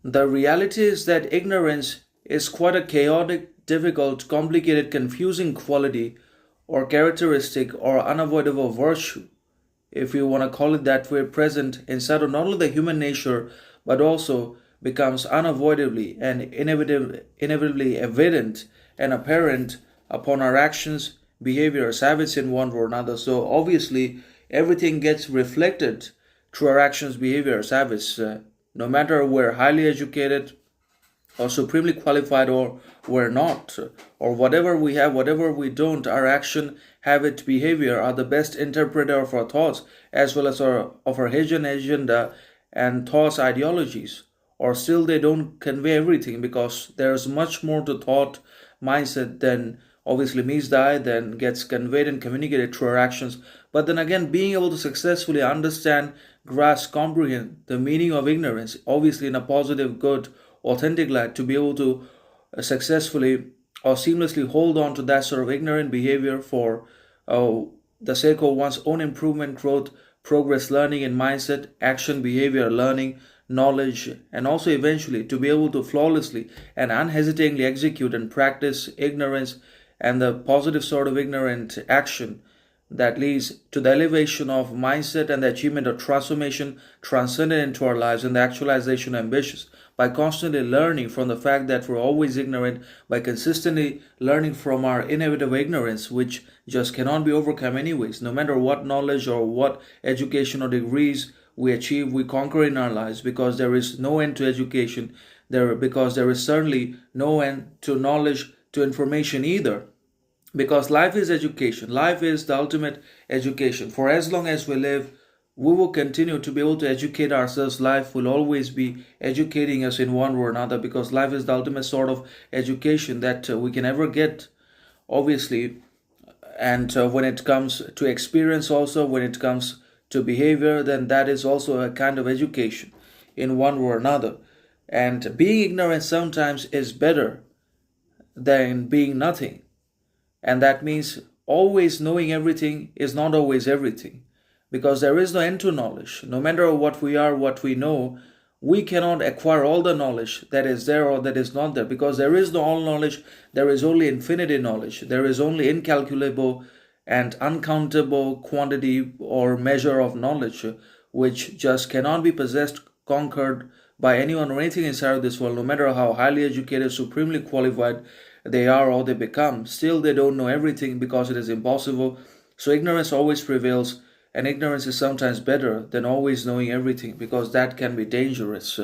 The reality is that ignorance is quite a chaotic, difficult, complicated, confusing quality or characteristic or unavoidable virtue, if you want to call it that way, present inside of not only the human nature but also becomes unavoidably and inevitably evident and apparent upon our actions, behaviors, habits in one or another. So obviously, everything gets reflected through our actions, behaviors, habits. No matter we're highly educated or supremely qualified or we're not, or whatever we have, whatever we don't, our action, habit, behavior are the best interpreter of our thoughts as well as of our hidden agenda and thoughts, ideologies. Or still they don't convey everything because there's much more to thought, mindset than obviously meets the eye, then gets conveyed and communicated through our actions. But then again, being able to successfully understand, grasp, comprehend the meaning of ignorance, obviously in a positive, good, authentic light, to be able to successfully or seamlessly hold on to that sort of ignorant behavior for uh, the sake of one's own improvement, growth, progress, learning, and mindset, action, behavior, learning, knowledge, and also eventually to be able to flawlessly and unhesitatingly execute and practice ignorance and the positive sort of ignorant action that leads to the elevation of mindset and the achievement of transformation transcendent into our lives and the actualization of ambitions by constantly learning from the fact that we're always ignorant, by consistently learning from our inevitable ignorance, which just cannot be overcome anyways. No matter what knowledge or what education or degrees we achieve, we conquer in our lives, because there is no end to education, because there is certainly no end to knowledge, to information either, because life is education. Life is the ultimate education. For as long as we live, we will continue to be able to educate ourselves. Life will always be educating us in one way or another, because life is the ultimate sort of education that we can ever get, obviously. And when it comes to experience, also when it comes to behavior, then that is also a kind of education in one way or another. And being ignorant sometimes is better than being nothing. And that means always knowing everything is not always everything, because there is no end to knowledge. No matter what we are, what we know, we cannot acquire all the knowledge that is there or that is not there, because there is no all knowledge. There is only infinity knowledge. There is only incalculable and uncountable quantity or measure of knowledge, which just cannot be possessed, conquered by anyone or anything inside of this world. No matter how highly educated, supremely qualified they are or they become, still they don't know everything, because it is impossible. So ignorance always prevails, and ignorance is sometimes better than always knowing everything, because that can be dangerous.